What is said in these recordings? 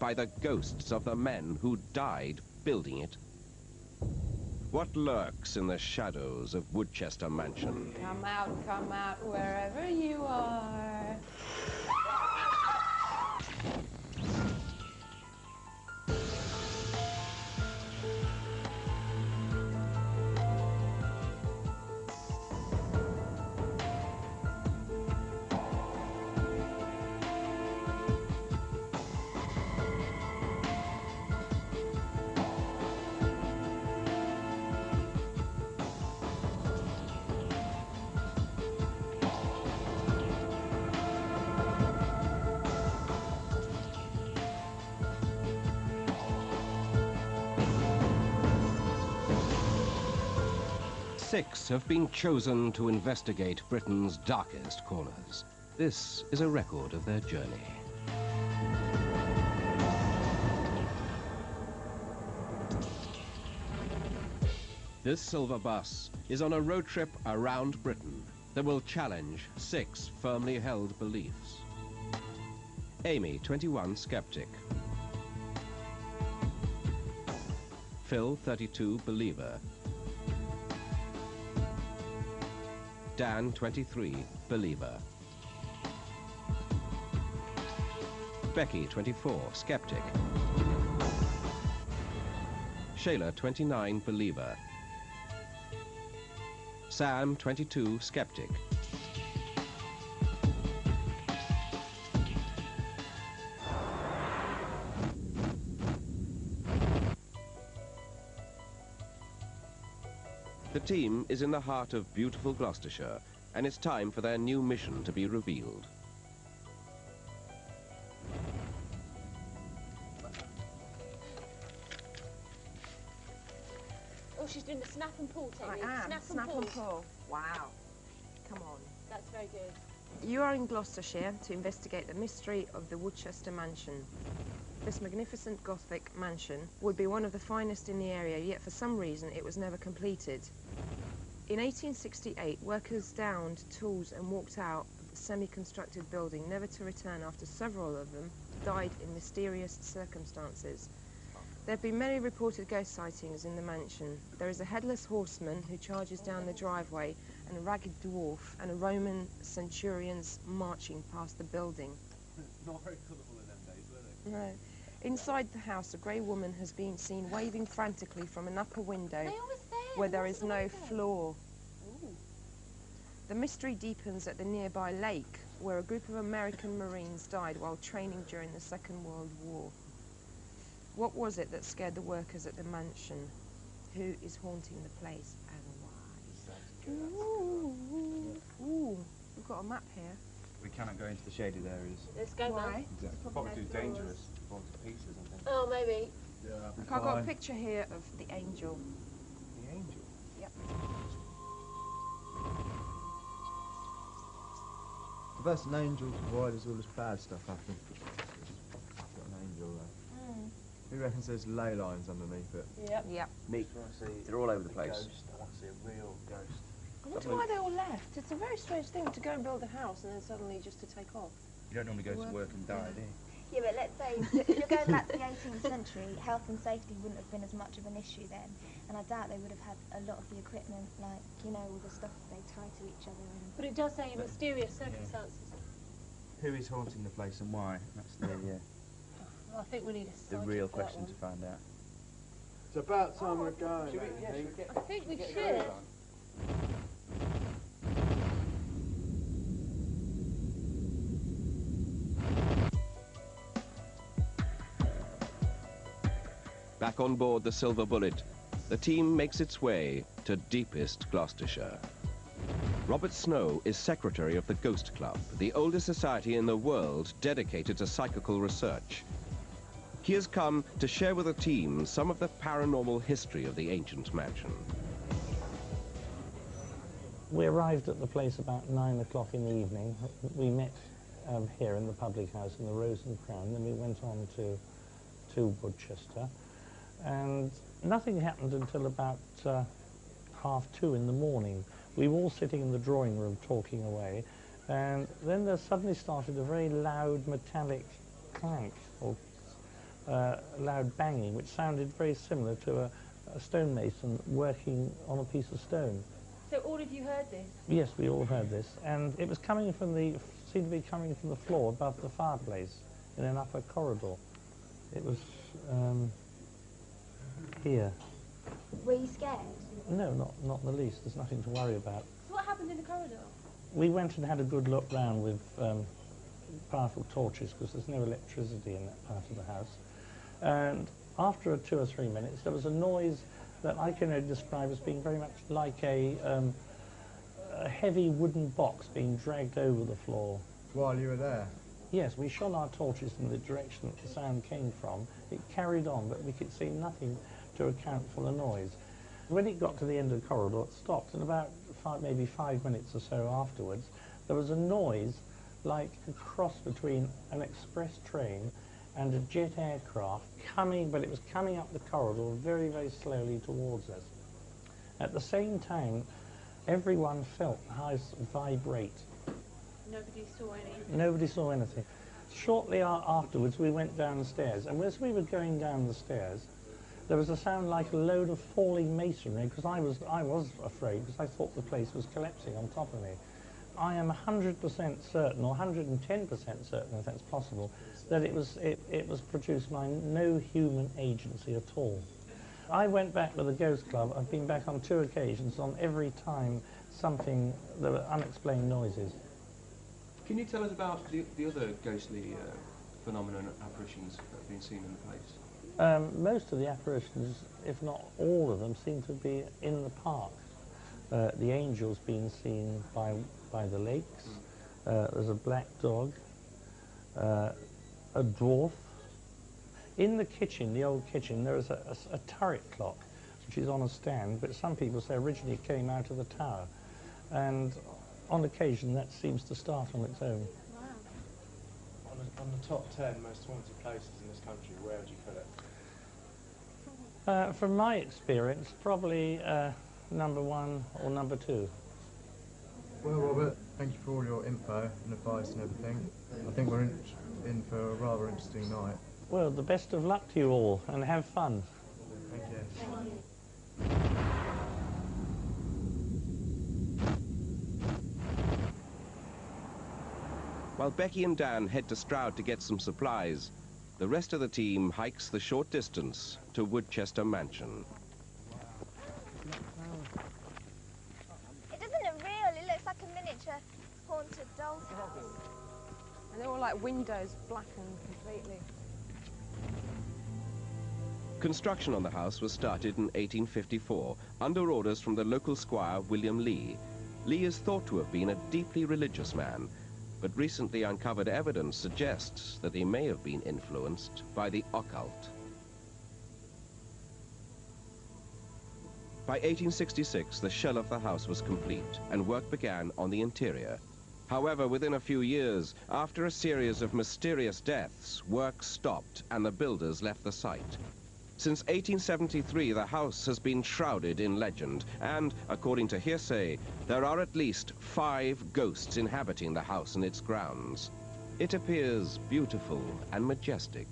by the ghosts of the men who died building it? What lurks in the shadows of Woodchester Mansion? Come out, wherever you are. 6 have been chosen to investigate Britain's darkest corners. This is a record of their journey. This silver bus is on a road trip around Britain that will challenge 6 firmly held beliefs. Amy, 21, skeptic. Phil, 32, believer. Dan, 23, believer. Becky, 24, skeptic. Shayla, 29, believer. Sam, 22, skeptic. The team is in the heart of beautiful Gloucestershire, and it's time for their new mission to be revealed. Oh, she's doing the snap and pull technique. I am. Snap and pull. Wow. Come on. That's very good. You are in Gloucestershire to investigate the mystery of the Woodchester Mansion. This magnificent Gothic mansion would be one of the finest in the area, yet for some reason it was never completed. In 1868, workers downed tools and walked out of the semi-constructed building, never to return after several of them died in mysterious circumstances. There have been many reported ghost sightings in the mansion. There is a headless horseman who charges down the driveway, and a ragged dwarf, and a Roman centurions marching past the building. Not very colourful in them days, were they? No. Inside the house, a grey woman has been seen waving frantically from an upper window where there is no floor. Ooh. The mystery deepens at the nearby lake, where a group of American Marines died while training during the Second World War. What was it that scared the workers at the mansion? Who is haunting the place and why? Ooh, we've got a map here. We cannot go into the shaded areas. Let's go, Why? man. Exactly. Probably too dangerous. Fall to pieces, I think. Oh, maybe. Yeah, I've got a picture here of the angel. The angel? Yep. If that's an angel, why does all this bad stuff happen? Got an angel there. Who reckons there's ley lines underneath it? Yep. Yep. Me. They're all over the place. Ghost. I want to see a real ghost. I wonder why they all left. It's a very strange thing to go and build a house and then suddenly just to take off. You don't normally go to work and die, do you? Yeah, but let's say, if you're going back to the 18th century, health and safety wouldn't have been as much of an issue then, and I doubt they would have had a lot of the equipment, like, you know, all the stuff they tie to each other. And But it does say in mysterious circumstances. Who is haunting the place and why? That's the I think we need a real for that question to find out. It's about time we're going. I think we should. Back on board the Silver Bullet, the team makes its way to deepest Gloucestershire. Robert Snow is secretary of the Ghost Club, the oldest society in the world dedicated to psychical research. He has come to share with the team some of the paranormal history of the ancient mansion. We arrived at the place about 9 o'clock in the evening. We met here in the public house in the Rose and Crown, then we went on to Woodchester. And nothing happened until about 2:30 in the morning. We were all sitting in the drawing room talking away, and then there suddenly started a very loud metallic clank, or loud banging, which sounded very similar to a stonemason working on a piece of stone. So all of you heard this? Yes, we all heard this, and it was coming from seemed to be coming from the floor above the fireplace in an upper corridor. It was here. Were you scared? No, not the least. There's nothing to worry about. So what happened in the corridor? We went and had a good look round with powerful torches, because there's no electricity in that part of the house. And after 2 or 3 minutes, there was a noise that I can only describe as being very much like a heavy wooden box being dragged over the floor. While you were there? Yes, we shone our torches in the direction that the sound came from. It carried on, but we could see nothing to account for the noise. When it got to the end of the corridor, it stopped, and about maybe 5 minutes or so afterwards, there was a noise like a cross between an express train and a jet aircraft coming, but it was coming up the corridor very, very slowly towards us. At the same time, everyone felt the house vibrate. Nobody saw any? Nobody saw anything. Shortly afterwards, we went downstairs, and as we were going down the stairs, there was a sound like a load of falling masonry, because I was afraid, because I thought the place was collapsing on top of me. I am 100% certain, or 110% certain, if that's possible, that it was produced by no human agency at all. I went back with the Ghost Club. I've been back on 2 occasions. On every time, there were unexplained noises. Can you tell us about the other ghostly phenomena and apparitions that have been seen in the place? Most of the apparitions, if not all of them, seem to be in the park. The angels being seen by the lakes. There's a black dog, a dwarf. In the kitchen, the old kitchen, there is a turret clock, which is on a stand, but some people say originally it came out of the tower. And on occasion, that seems to start on its own. Wow. On the top 10 most haunted places in this country, where would you put it? From my experience, probably number 1 or number 2. Well, Robert, thank you for all your info and advice and everything. I think we're in for a rather interesting night. Well, the best of luck to you all, and have fun. Thank you. Thank you. While Becky and Dan head to Stroud to get some supplies, the rest of the team hikes the short distance to Woodchester Mansion. It doesn't look real. It looks like a miniature haunted doll's house. And they're all like windows blackened completely. Construction on the house was started in 1854 under orders from the local squire William Lee. Lee is thought to have been a deeply religious man, but recently uncovered evidence suggests that he may have been influenced by the occult. By 1866, the shell of the house was complete and work began on the interior. However, within a few years, after a series of mysterious deaths, work stopped and the builders left the site. Since 1873, the house has been shrouded in legend, and, according to hearsay, there are at least 5 ghosts inhabiting the house and its grounds. It appears beautiful and majestic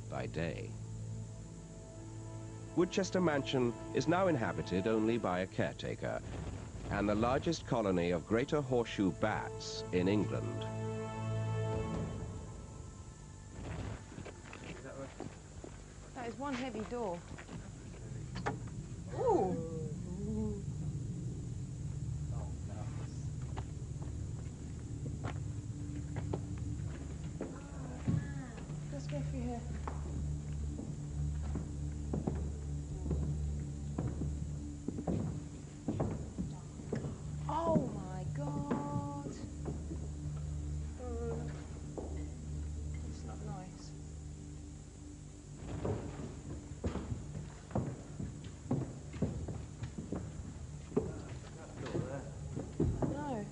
by day. Woodchester Mansion is now inhabited only by a caretaker, and the largest colony of greater horseshoe bats in England. That is one heavy door. Ooh! Let's go through here. Oh my God! It's not nice. No.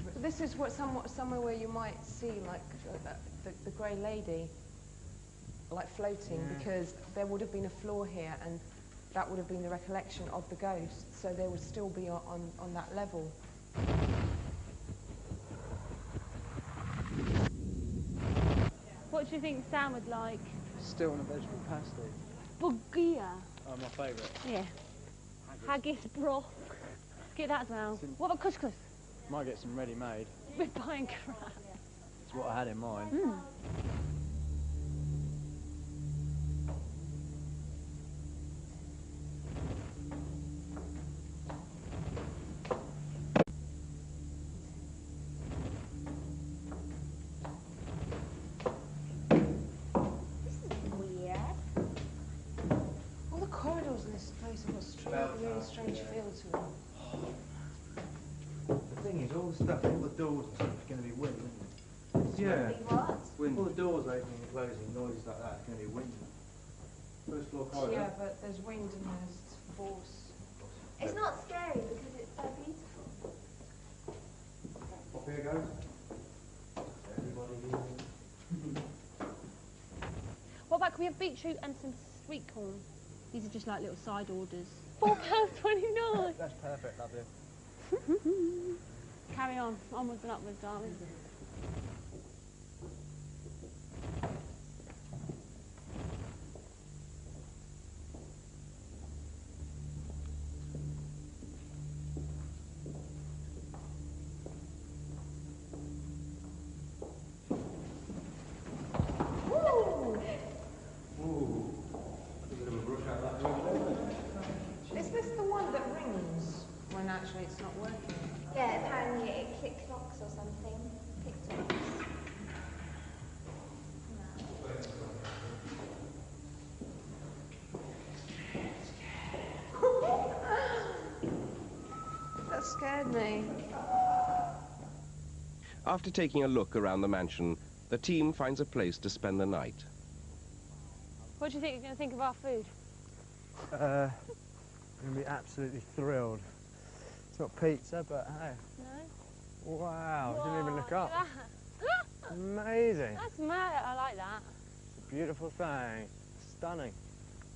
But this is what somewhere where you might see like the grey lady like floating, because there would have been a floor here and that would have been the recollection of the ghost, so they would still be on that level. What do you think Sam would like? Still on a vegetable pasty. Bugia. Oh, my favourite. Yeah. Haggis broth. Get that down. What about couscous? Might get some ready-made. Ribeye and crab. That's what I had in mind. Mm. All the corridors in this place have a really strange feel to them. The thing is, all the stuff, all the doors and stuff is going to be wind, isn't it? Yeah. What? Wind. All the doors opening and closing, noises like that, it's going to be wind. First floor corridor. Yeah, but there's wind and there's force. It's not scary because it's so beautiful. Up here goes. Everybody here. What about, can we have beetroot and some sweet corn? These are just like little side orders. £4.29. That's perfect, lovely. Carry on, onwards and upwards, darling. Is this the one that rings when actually it's not working? Yeah, apparently it click-clocks or something. Click-clocks. That scared me. After taking a look around the mansion, the team finds a place to spend the night. What do you think you're going to think of our food? I'm going to be absolutely thrilled. It's not pizza, but hey. No? Wow, I didn't even look up. That. Amazing. That's mad, I like that. It's a beautiful thing. Stunning.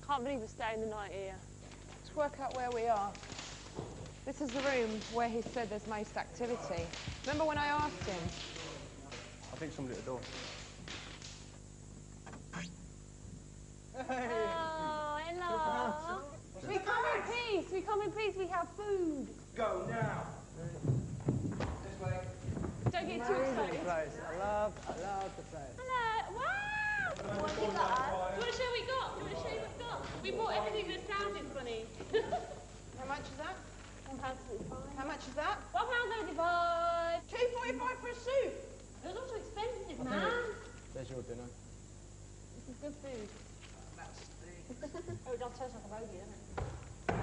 Can't believe we're staying the night here. Let's work out where we are. This is the room where he said there's most activity. Remember when I asked him? I think somebody at the door. Oh, hello. We come in peace, we come in peace, we have food. Go now. This way. Don't get too excited. Place. I love the place. Hello, wow. What have you got? Do you want to show what we got? Do you want to show you what we've got? We bought everything that sounded funny. How much is that? £1.75. How much is that? £1.75. $2.45 for a soup. It was also expensive, man. There's your dinner. This is good food. Oh, it does taste like a bogey, doesn't it?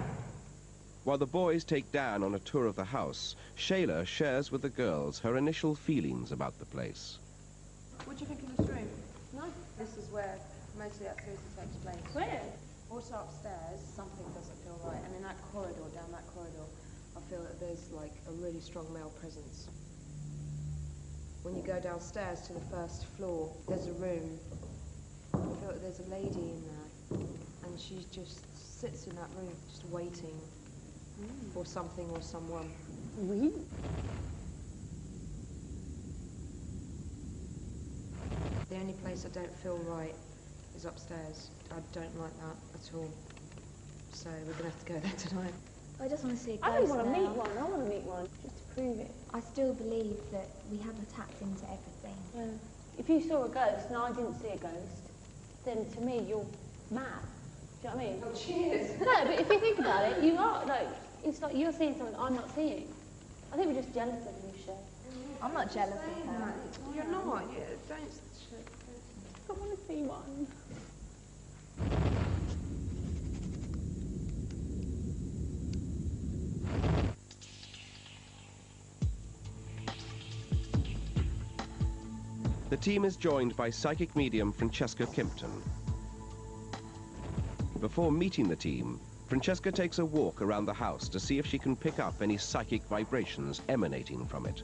While the boys take Dan on a tour of the house, Shayla shares with the girls her initial feelings about the place. What do you think of this room? Nice. This is where most of the activity takes place. Where? Also upstairs, something doesn't feel right. And in that corridor, down that corridor, I feel that there's like a really strong male presence. When you go downstairs to the first floor, there's a room. I feel that there's a lady in there. And she just sits in that room, just waiting for something or someone. Oui. The only place I don't feel right is upstairs. I don't like that at all. So we're going to have to go there tonight. I just want to see a ghost I really want to now. meet one. I want to meet one, just to prove it. I still believe that we haven't tapped into everything. Yeah. If you saw a ghost and I didn't see a ghost, then to me you're mad. Do you know what I mean? Oh, cheers! No, but if you think about it, you are, like, it's like you're seeing something I'm not seeing. I think we're just jealous of you, Shay. I'm not jealous of her. You're not. You don't. I want to see one. The team is joined by psychic medium Francesca Kimpton. Before meeting the team, Francesca takes a walk around the house to see if she can pick up any psychic vibrations emanating from it.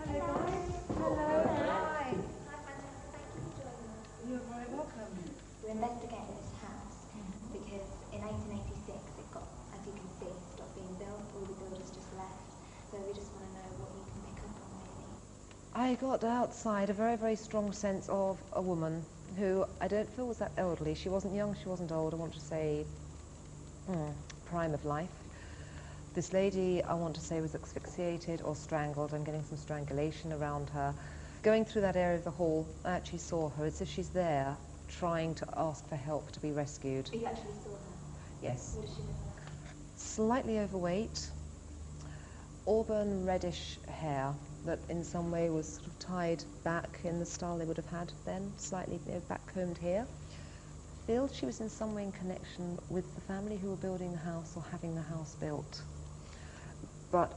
Hello, guys. Hello. Hi. Hi, Francesca. Thank you for joining us. You're very welcome. We're investigating this house because in 1886 it got, as you can see, stopped being built. All the builders just left. So we just want to know what you can pick up on, really. I got outside a very, very strong sense of a woman who I don't feel was that elderly. She wasn't young, she wasn't old. I want to say prime of life. This lady, I want to say, was asphyxiated or strangled. I'm getting some strangulation around her. Going through that area of the hall, I actually saw her. It's as if she's there trying to ask for help to be rescued. You actually saw her? Yes. What does she look like? Slightly overweight, auburn reddish hair that in some way was sort of tied back in the style they would have had then, slightly back-combed hair. I feel she was in some way in connection with the family who were building the house or having the house built, but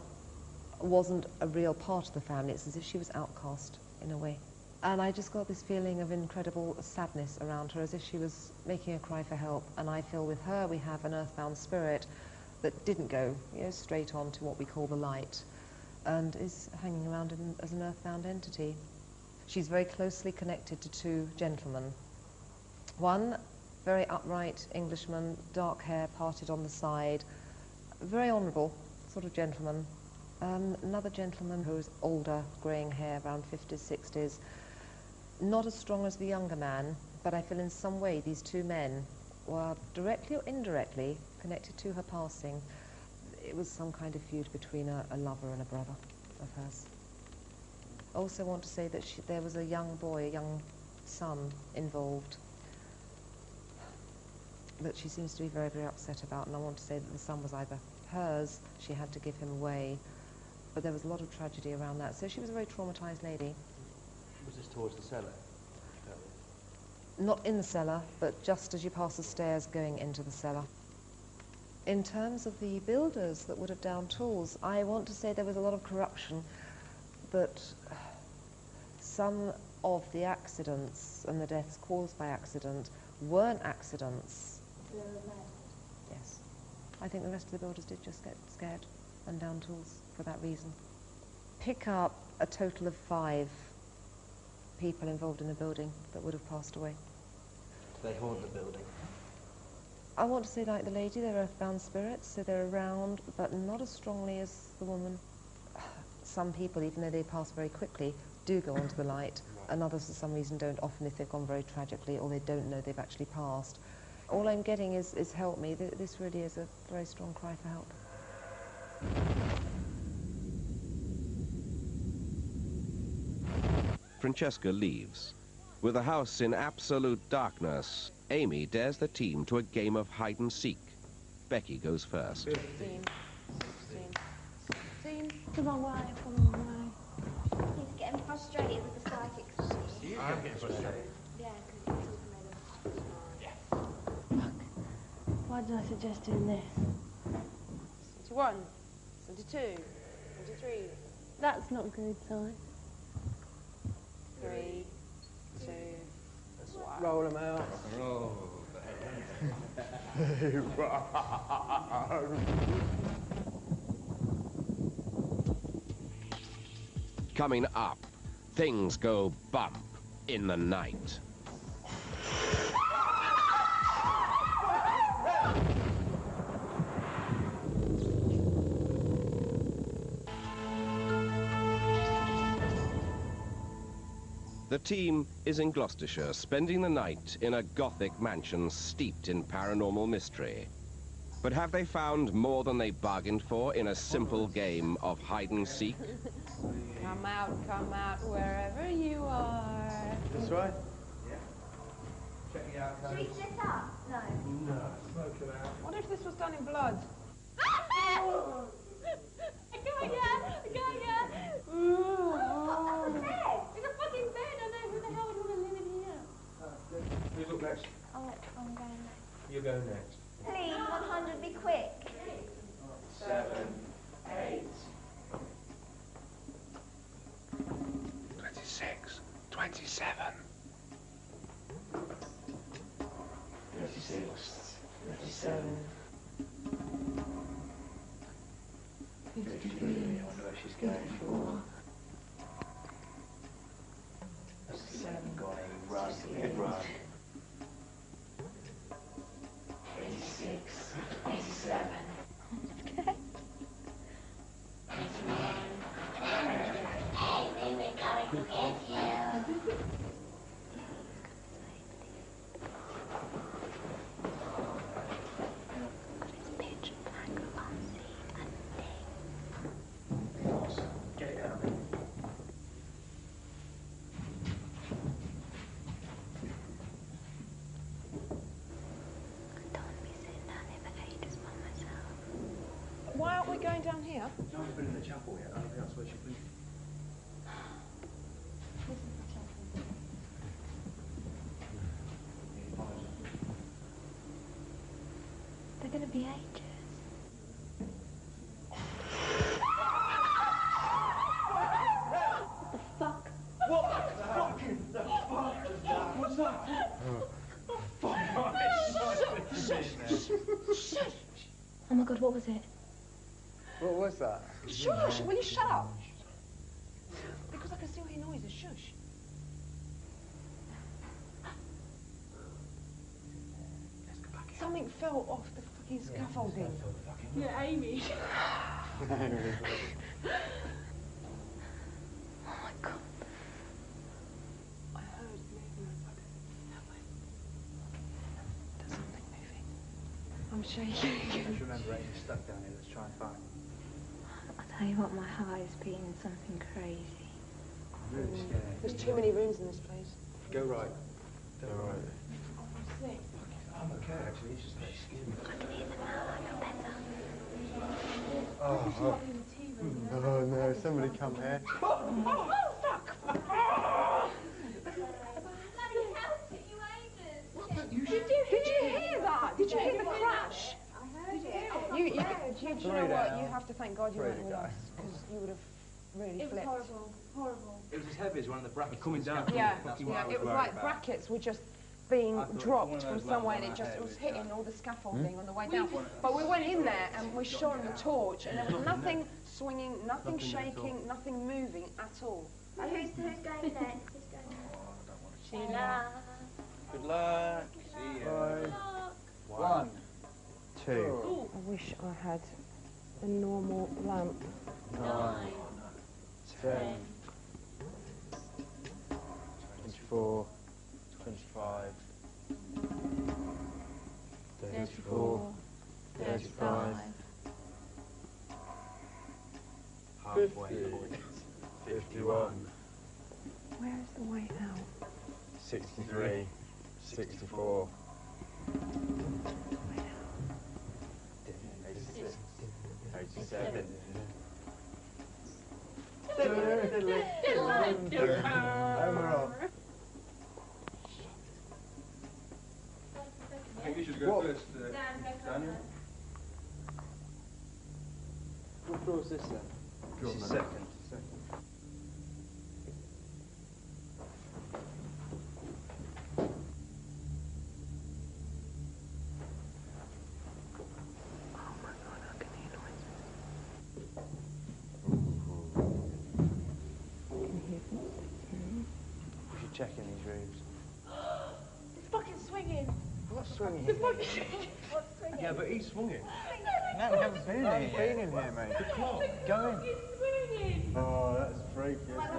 wasn't a real part of the family. It's as if she was outcast in a way. And I just got this feeling of incredible sadness around her, as if she was making a cry for help. And I feel with her we have an earthbound spirit that didn't go, straight on to what we call the light, and is hanging around as an earthbound entity. She's very closely connected to two gentlemen. One, very upright Englishman, dark hair parted on the side, very honourable sort of gentleman. Another gentleman who's older, greying hair, around 50s, 60s, not as strong as the younger man, but I feel in some way these two men were directly or indirectly connected to her passing. It was some kind of feud between a lover and a brother of hers. I also want to say that there was a young boy, a young son involved that she seems to be very, very upset about, and I want to say that the son was either hers, she had to give him away, but there was a lot of tragedy around that. So she was a very traumatised lady. Was this towards the cellar? Not in the cellar, but just as you pass the stairs going into the cellar. In terms of the builders that would have downed tools, I want to say there was a lot of corruption, but some of the accidents and the deaths caused by accident weren't accidents. Yes. I think the rest of the builders did just get scared and down tools for that reason. Pick up a total of 5 people involved in the building that would have passed away. Do they haunt the building? I want to say, like the lady, they're earthbound spirits, so they're around, but not as strongly as the woman. Some people, even though they pass very quickly, do go onto the light, and others for some reason don't, often if they've gone very tragically or they don't know they've actually passed. All I'm getting is help me. This really is a very strong cry for help. Francesca leaves. With the house in absolute darkness, Amy dares the team to a game of hide-and-seek. Becky goes first. 15, 16, 17. Come on, way, come on, way. He's getting frustrated with the psychics. I'm getting frustrated. Yeah, because he's talking over. Why did I suggest doing this? 21, 22, 23. That's not a good sign. 3, 2, 1. Roll them out. Coming up, things go bump in the night. The team is in Gloucestershire, spending the night in a Gothic mansion steeped in paranormal mystery. But have they found more than they bargained for in a simple game of hide-and-seek? Come out, wherever you are. This way? Check the out Should we split up? No. No. Smoke them out. What if this was done in blood? I got ya! Oh, the bed! It's a fucking bed, I know, who the hell would want to live in here? Who's up next? I'm going next. You go next. Please, 100, be quick. 7, 8. 26, 27. 36, 37. 53, I wonder where she's going for. That's the 7 going, run. 86, 87. Okay. Why aren't we going down here? No one's been in the chapel yet. I think that's where she'll be. They're going to be ages. What the fuck? What the fucking the fuck? What's that? Oh my god, what was it? What was that? Shush! Will you shut up? Because I can still hear noises. Shush. Something fell off the fucking scaffolding. Yeah, Amy. Oh my god. I heard movement. There's something moving. I'm shaking. Just remember, Amy's stuck down here. Let's try and find her. I tell you what, my heart is beating something crazy. Really scary. There's too many rooms in this place. Go right. Go right. I'm okay, actually. It's just very scary. I can hear them now, I feel better. Oh, oh no, somebody come here. Oh, fuck! Did you hear that? Did you hear the crash? I heard it. You know what? You have to thank God you weren't with us, because you would have really It was flipped. horrible, horrible. It was as heavy as one of the brackets Coming down. Yeah, That's yeah. what I was It was worried like about. brackets were just being I thought dropped one of from those somewhere, ones and it on just my it was head hitting all the scaffolding on the way We down. did- But we went in there and we shone the torch, and there was nothing swinging, nothing Nothing at all. shaking, nothing moving at all. Who's going next? Who's going next? Sheila. Good luck. See ya. Bye. 1, 2, I wish I had a normal lamp. 9, 10, 24, 25, 34, 35, halfway 50, point. 51, Where is the way out? 63, 64, 86, 87. And we're off. I think you should go first, Daniel. What floor is this then? This is second. We should check in these rooms. It's fucking swinging. What's swinging? What's swinging? Yeah, but he's swung it. No, we haven't been in here. Been in here, mate. It's swinging. Oh, that's freaky. Wait.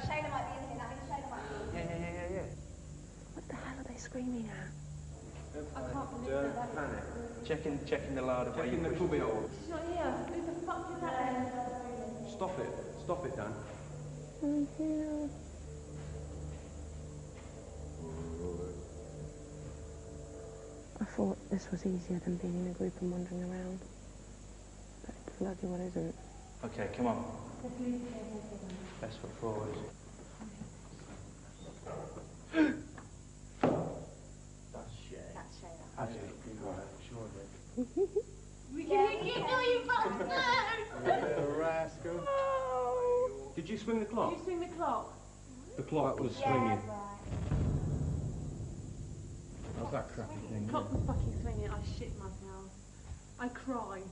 Shayla might be in here. That means Shayla might be in here. Yeah. What the hell are they screaming at? I can't believe that. Don't panic. Checking the larder where you Checking the push cubby hole. She's not here. Who the fuck is that then? Stop it. Stop it, Dan. I thought this was easier than being in a group and wandering around. But it bloody well isn't. Okay, come on. Best foot forward. That's Shay. That's Shayla. Okay, surely. We can hear you, you bastard! Rascal. Did you swing the clock? You swing the clock. The clock was Yeah, swinging. right. What's that crappy thing? The clock was fucking swinging. I shit myself. I cried.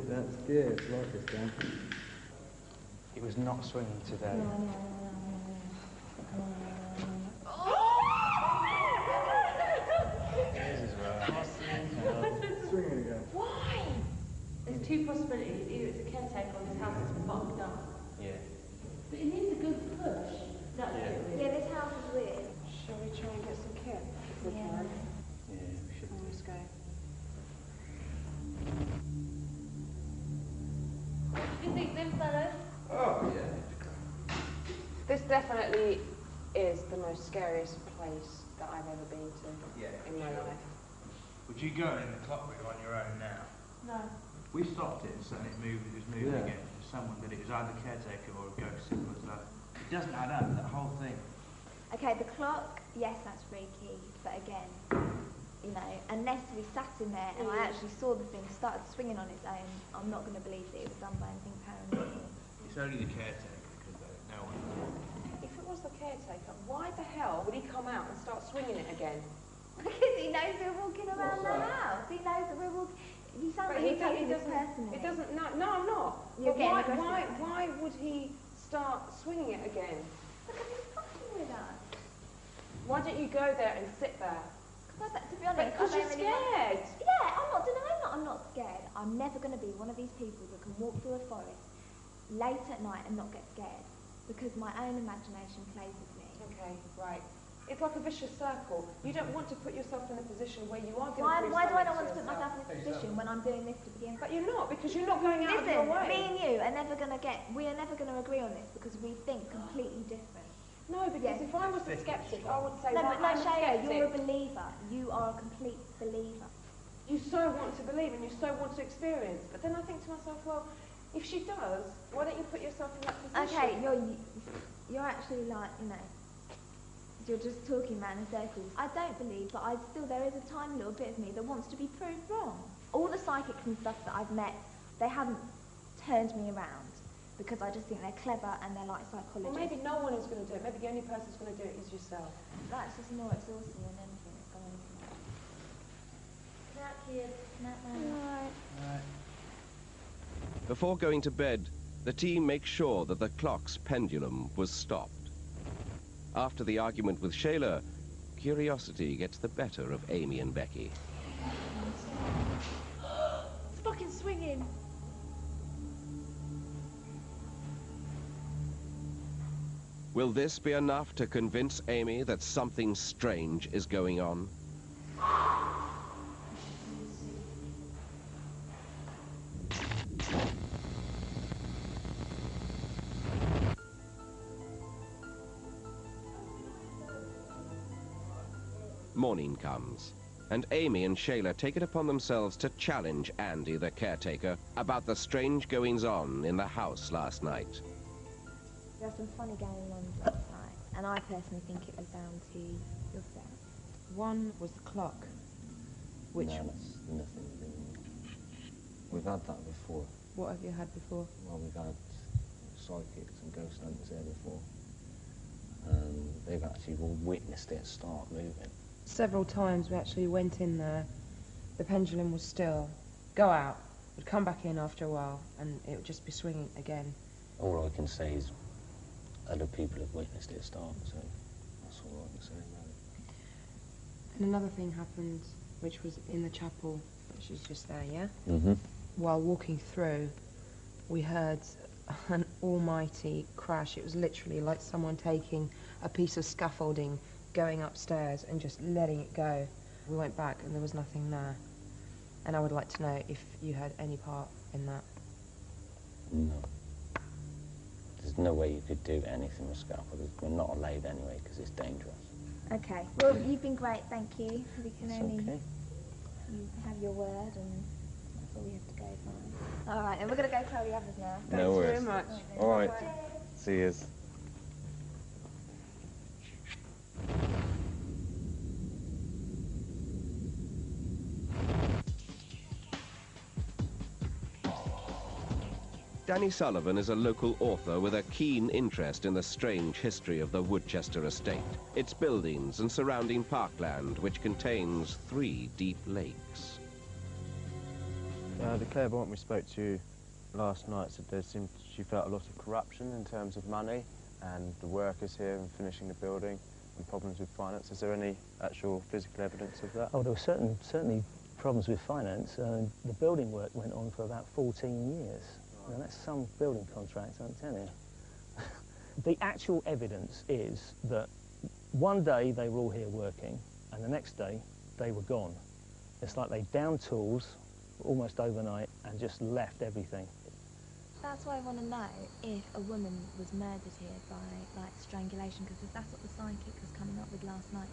That's good. Like this, Dan. It was not swinging today. Swinging again. Why? There's two possibilities. Either it's a caretaker or this house is fucked up. Yeah. But it needs a good push. This definitely is the most scariest place that I've ever been to in my life. Would you go in the clock room on your own now? No. We stopped it and said it was moving again. Someone that it was either caretaker or a ghost. Simple as that. It doesn't add up, that whole thing. Okay, the clock, yes, that's freaky, but again, you know, unless we sat in there and I actually saw the thing started swinging on its own, I'm not going to believe that it was done by anything paranormal. It's only the caretaker because no one. If it was the caretaker, why the hell would he come out and start swinging it again? Because he knows we're walking around the house. He knows that we're walking. You sound like you're taking this personally. It doesn't. No, I'm not. You're but getting why would he start swinging it again? Because he's fucking with us. Why don't you go there and sit there? To be honest, because you're scared. Yeah, I'm not denying that I'm not scared. I'm never going to be one of these people that can walk through a forest late at night and not get scared. Because my own imagination plays with me. Okay, right. It's like a vicious circle. You don't want to put yourself in a position where you are going to Why do I not want to put myself in this position when I'm doing this to begin with? But you're not, because you're not going out of your way. Listen, me and you are never going to we are never going to agree on this because we think completely different. No, because if I was a skeptic, I would say, no, but no, I'm a Shaya, skeptic. you're a believer. You are a complete believer. You so want to believe and you so want to experience. But then I think to myself, well, if she does, why don't you put yourself in that position? Okay, you're actually like, you know, you're just talking round in circles. I don't believe, but there is a tiny little bit of me that wants to be proved wrong. All the psychics and stuff that I've met, they haven't turned me around because I just think they're clever and they're like psychologists. Well, maybe no one is going to do it. Maybe the only person who's going to do it is yourself. That's just more exhausting than anything that's going on. Good night, kids. Good night, Mum. Right. Before going to bed, the team makes sure that the clock's pendulum was stopped. After the argument with Shayla, curiosity gets the better of Amy and Becky. It's fucking swinging. Will this be enough to convince Amy that something strange is going on? Morning comes, and Amy and Shayla take it upon themselves to challenge Andy, the caretaker, about the strange goings-on in the house last night. There's some funny going on last night, and I personally think it was down to yourself. One was the clock, which... No, that's nothing. We've had that before. What have you had before? Well, we've had psychics and ghost hunters there before. They've actually all witnessed it start moving. Several times we actually went in there, the pendulum was still, go out, would come back in after a while, and it would just be swinging again. All I can say is other people have witnessed it start, so that's all I can say about it. And another thing happened, which was in the chapel, which is just there, yeah? Mm-hmm. While walking through, we heard an almighty crash. It was literally like someone taking a piece of scaffolding, going upstairs and just letting it go. We went back and there was nothing there. And I would like to know if you had any part in that. No. There's no way you could do anything with scaffolding. We're not allowed anyway because it's dangerous. Okay. Well, you've been great, thank you. We can It's only okay. you have your word, and that's all we have to go by. All right, and we're going to go tell the others now. No worries. Thanks very much. All right. See yous. Danny Sullivan is a local author with a keen interest in the strange history of the Woodchester estate, its buildings and surrounding parkland, which contains 3 deep lakes. The clairvoyant we spoke to last night said she felt a lot of corruption in terms of money and the workers here and finishing the building and problems with finance. Is there any actual physical evidence of that? Oh, there were certainly problems with finance. The building work went on for about 14 years. Now, that's some building contract, I'm telling you. The actual evidence is that one day they were all here working, and the next day they were gone. It's like they downed tools almost overnight and just left everything. That's why I want to know if a woman was murdered here by, like, strangulation, because that's what the psychic was coming up with last night.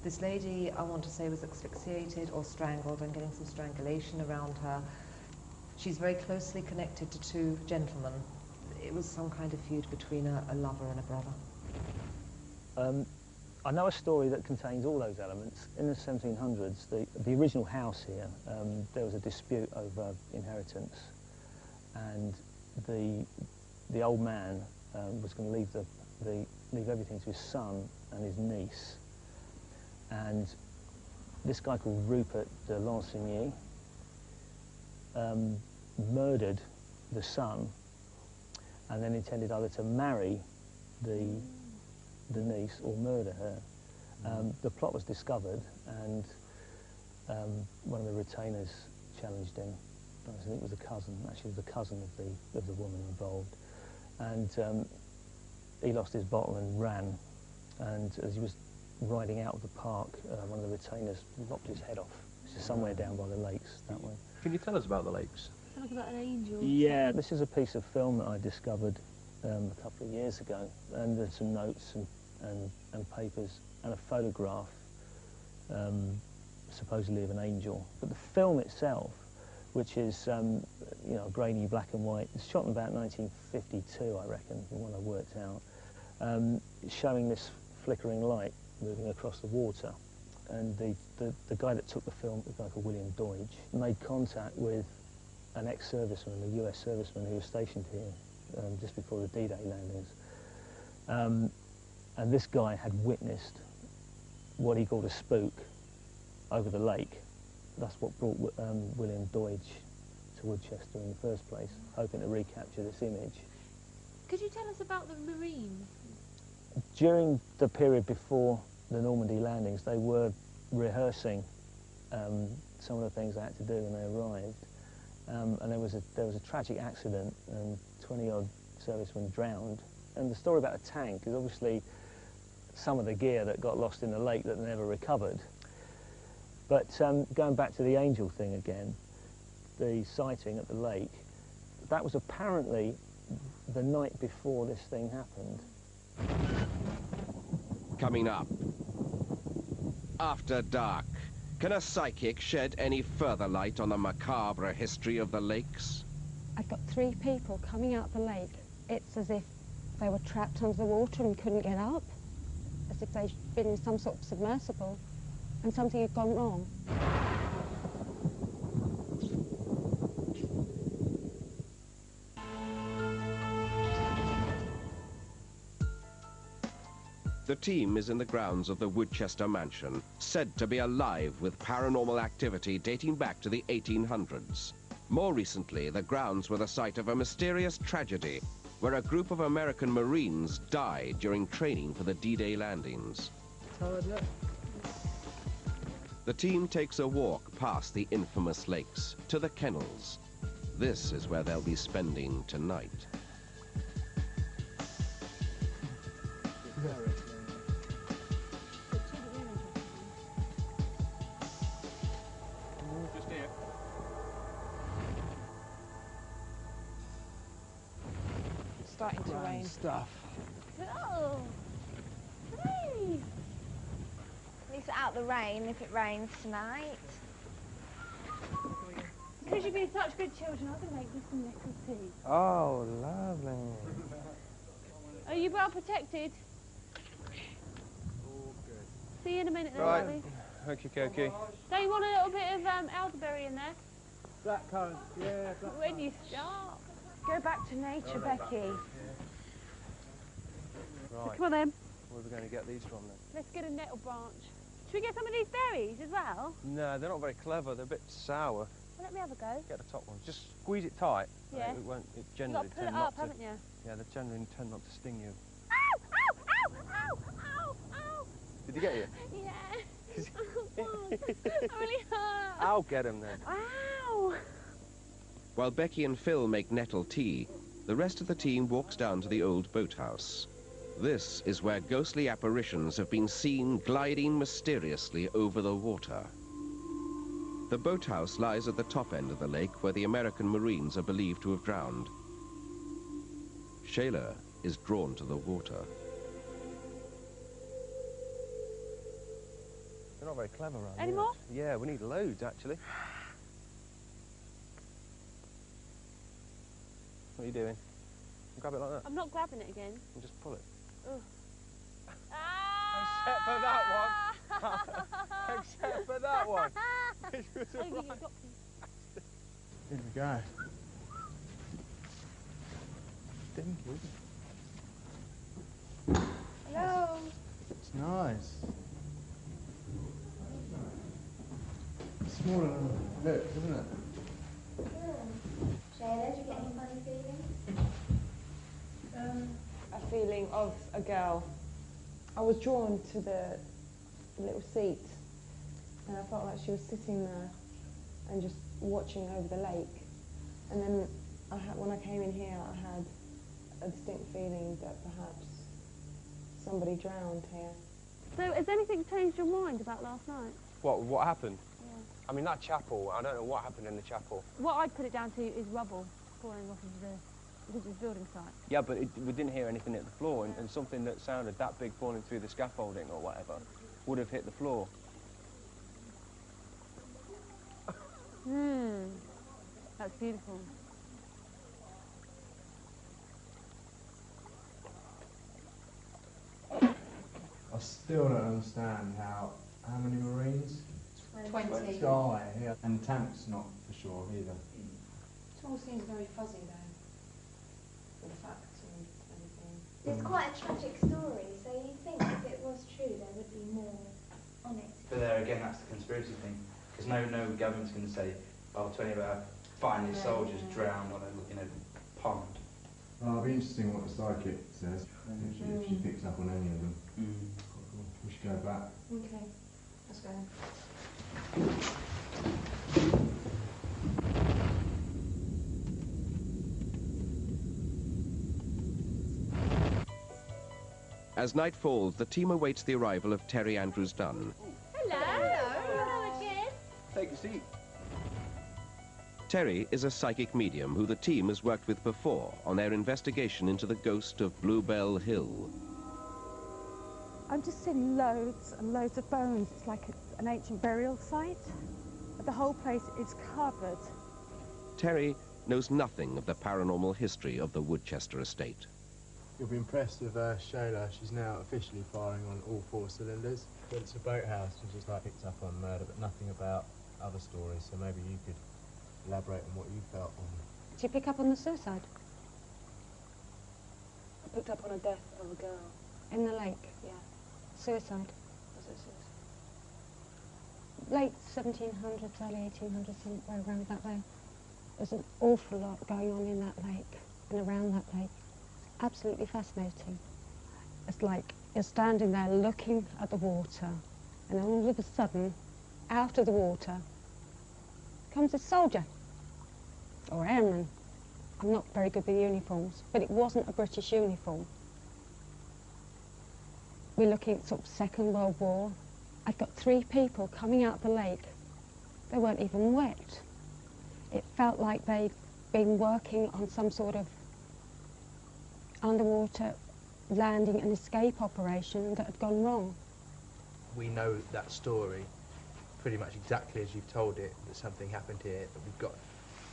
This lady, I want to say, was asphyxiated or strangled and getting some strangulation around her. She's very closely connected to two gentlemen. It was some kind of feud between a lover and a brother. I know a story that contains all those elements. In the 1700s, the original house here, there was a dispute over inheritance, and the old man was going to leave everything to his son and his niece. And this guy called Rupert de Lancigny murdered the son, and then intended either to marry the niece or murder her. The plot was discovered, and one of the retainers challenged him. I think it was a cousin, actually it was the cousin of the woman involved. And he lost his bottle and ran, and as he was riding out of the park, one of the retainers lopped his head off. It's just somewhere down by the lakes that way. Can you tell us about the lakes? Sounds like an angel. Yeah, this is a piece of film that I discovered a couple of years ago, and there's some notes and papers and a photograph supposedly of an angel. But the film itself, which is you know, grainy black and white, it's shot in about 1952, I reckon, from what I worked out, showing this flickering light moving across the water. And the guy that took the film, a guy called William Deutsch, made contact with an ex-serviceman, a US serviceman who was stationed here just before the D-Day landings. And this guy had witnessed what he called a spook over the lake. That's what brought William Deutsch to Woodchester in the first place, hoping to recapture this image. Could you tell us about the Marines? During the period before the Normandy landings, they were rehearsing some of the things they had to do when they arrived. And there was a tragic accident, and 20-odd servicemen drowned. And the story about the tank is obviously some of the gear that got lost in the lake that never recovered. But going back to the angel thing again, the sighting at the lake, that was apparently the night before this thing happened. Coming up, After Dark. Can a psychic shed any further light on the macabre history of the lakes? I've got 3 people coming out the lake. It's as if they were trapped under the water and couldn't get up, as if they'd been in some sort of submersible and something had gone wrong. The team is in the grounds of the Woodchester mansion, said to be alive with paranormal activity dating back to the 1800s. More recently, the grounds were the site of a mysterious tragedy where a group of American Marines died during training for the D-Day landings. The team takes a walk past the infamous lakes to the kennels. This is where they'll be spending tonight. Just here. It's starting to rain. Stuff. Oh! Hey! At least out the rain if it rains tonight. Because you've been such good children, I can make you some nettle tea. Oh, lovely. Are you well protected? All good. See you in a minute then, Right. lovely. Okie dokie. Don't you want a little bit of elderberry in there? Blackcurrant, yeah, When you start. Go back to nature, Becky. Right. Come on then. Where are we going to get these from then? Let's get a nettle branch. Should we get some of these berries as well? No, they're not very clever. They're a bit sour. Well, let me have a go. Get the top one. Just squeeze it tight. Yeah. It won't. It You've generally got to pull tend it not up, to. haven't you? Yeah, they generally tend not to sting you. Ow! Ow! Ow! Ow! Ow! Ow! Did he get you? Yeah. Oh, that really hurt. I'll get him then. Ow! While Becky and Phil make nettle tea, the rest of the team walks down to the old boathouse. This is where ghostly apparitions have been seen gliding mysteriously over the water. The boathouse lies at the top end of the lake where the American Marines are believed to have drowned. Shayla is drawn to the water. They're not very clever around Any here. more? Yeah, we need loads, actually. What are you doing? Grab it like that. I'm not grabbing it again. And just pull it. Ugh. Except for that one. Except for that one. Which was a Oh, right you got me. Here we go. Stinky. Hello. It's nice. Smaller than it looks, isn't it? Shayla, do you get any funny feelings? A feeling of a girl. I was drawn to the little seat, and I felt like she was sitting there and just watching over the lake. And then when I came in here, I had a distinct feeling that perhaps somebody drowned here. So has anything changed your mind about last night? What happened? Yeah. I mean, that chapel, I don't know what happened in the chapel. What I'd put it down to is rubble falling off of the building site. Yeah, but we didn't hear anything hit the floor, and something that sounded that big falling through the scaffolding or whatever would have hit the floor. That's beautiful. I still don't understand how many Marines 20. die here, and tanks not for sure either. It all seems very fuzzy though, with the facts and everything. It's quite a tragic story, so you'd think if it was true there would be more on it. But there again, that's the conspiracy thing, because no government's going to say, oh, 20 of our finest soldiers drowned in a pond. Well, it'll be interesting what the psychic says, if she picks up on any of them. We should go back. Okay, let's go then. As night falls, the team awaits the arrival of Terry Andrews Dunn. Hello. Hello again. Take a seat. Terry is a psychic medium who the team has worked with before on their investigation into the ghost of Bluebell Hill. I'm just seeing loads and loads of bones. It's like an ancient burial site. But the whole place is covered. Terry knows nothing of the paranormal history of the Woodchester estate. You'll be impressed with Shayla. She's now officially firing on all 4 cylinders. But it's a boathouse, and she's like picked up on murder, but nothing about other stories. So maybe you could elaborate on what you felt on. Did you pick up on the suicide? I picked up on a death of a girl. In the lake? Yeah. Suicide? Was it suicide? Late 1700s, early 1800s, somewhere around that way. There's an awful lot going on in that lake and around that lake. Absolutely fascinating. It's like you're standing there looking at the water, and all of a sudden, out of the water, comes a soldier or airman. I'm not very good with uniforms, but it wasn't a British uniform. We're looking at sort of Second World War. I've got 3 people coming out of the lake. They weren't even wet. It felt like they'd been working on some sort of underwater landing and escape operation that had gone wrong. We know that story pretty much exactly as you've told it, that something happened here, but we've got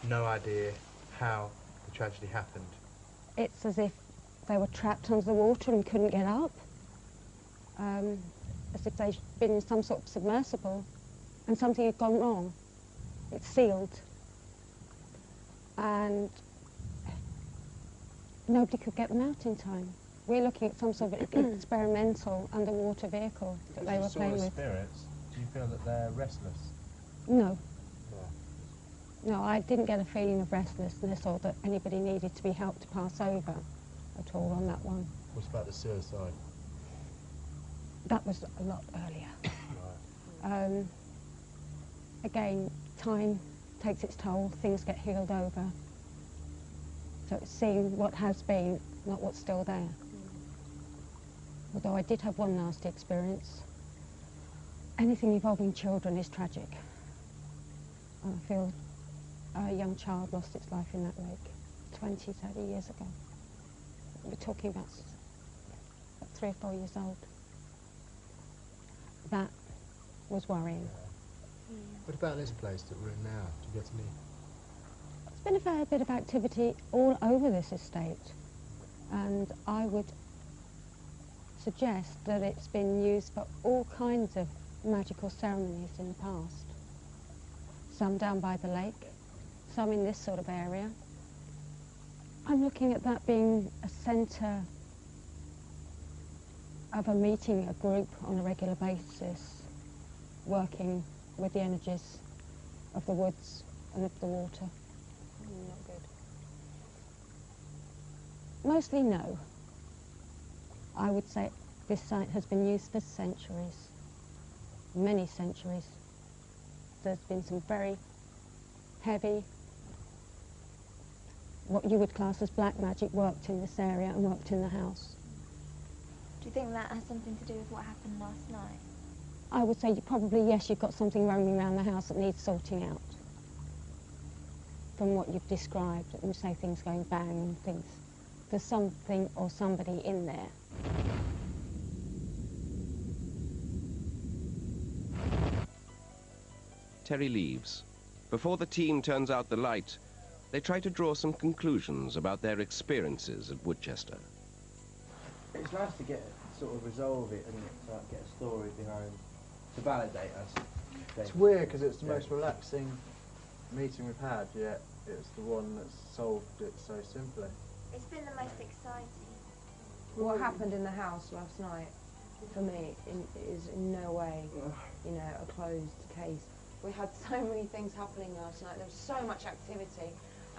no idea how the tragedy happened. It's as if they were trapped under the water and couldn't get up. As if they'd been in some sort of submersible and something had gone wrong. It's sealed. And nobody could get them out in time. We're looking at some sort of experimental underwater vehicle that they were playing with. Spirits, do you feel that they're restless? No. No, I didn't get a feeling of restlessness or that anybody needed to be helped to pass over at all on that one. What about the suicide? That was a lot earlier. Again, time takes its toll, things get healed over. So it's seeing what has been, not what's still there. Although I did have one nasty experience. Anything involving children is tragic. And I feel a young child lost its life in that lake 20, 30 years ago. we're talking about 3 or 4 years old. That was worrying. What about this place that we're in now? Do you get any? There's been a fair bit of activity all over this estate, and I would suggest that it's been used for all kinds of magical ceremonies in the past. Some down by the lake, some in this sort of area. I'm looking at that being a centre of a meeting, a group on a regular basis, working with the energies of the woods and of the water. Not good. Mostly no. I would say this site has been used for centuries, many centuries. There's been some very heavy, what you would class as black magic, worked in this area and worked in the house. Do you think that has something to do with what happened last night? I would say probably yes, you've got something roaming around the house that needs sorting out. From what you've described, and you say things going bang and things. There's something or somebody in there. Terry leaves. Before the team turns out the light, they try to draw some conclusions about their experiences at Woodchester. It's nice to sort of resolve it and get a story behind, to validate us. It's weird because it's the most relaxing meeting we've had, yet it's the one that's solved it so simply. It's been the most exciting. What happened in the house last night, for me, is in no way, you know, a closed case. We had so many things happening last night. There was so much activity,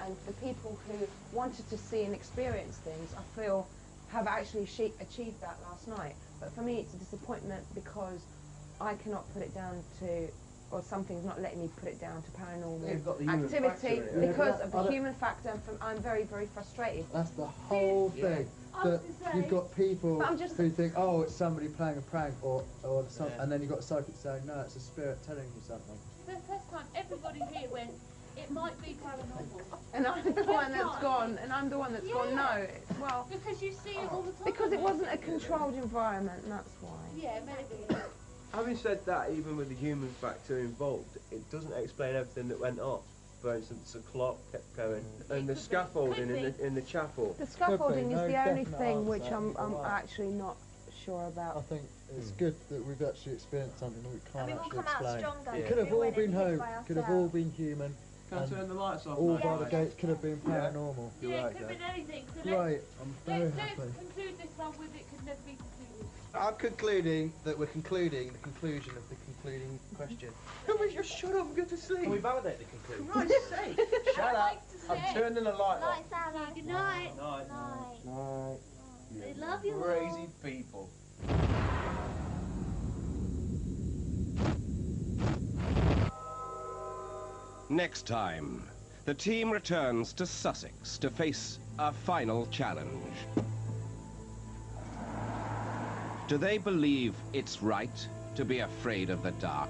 and the people who wanted to see and experience things, I feel, have actually achieved that last night. But for me, it's a disappointment because I cannot put it down to, or something's not letting me put it down to paranormal activity because of the human factor. I'm very, very frustrated. That's the whole thing. That you've got people who think, oh, it's somebody playing a prank, or something, and then you've got a psychic saying, no, it's a spirit telling you something. For the first time, everybody here went, it might be paranormal. And I'm the one that's gone, and I'm the one that's gone, no. Well, because you see it all the time. Because it wasn't a controlled environment, and that's why. Yeah, maybe. Having said that, even with the human factor involved, it doesn't explain everything that went off. For instance, the clock kept going, and the scaffolding in the chapel. The scaffolding is the only thing which I'm actually not sure about. I think it's good that we've actually experienced something that we can't actually explain. Stronger. It could have all been home, could have all been human. Can I turn the lights off? All by the gates could have been paranormal. Yeah, it could have been anything. So Right, I'm very happy. Let's conclude this one with it could never be concluded. I'm concluding that we're concluding the conclusion of the concluding question. Just shut up and go to sleep. Can we validate the conclusion? For Christ's sake. Shut up. I'm turning the light off. Lights out. Good night. Night. Night. Night. I love you all. Crazy people. Next time, the team returns to Sussex to face a final challenge. Do they believe it's right to be afraid of the dark?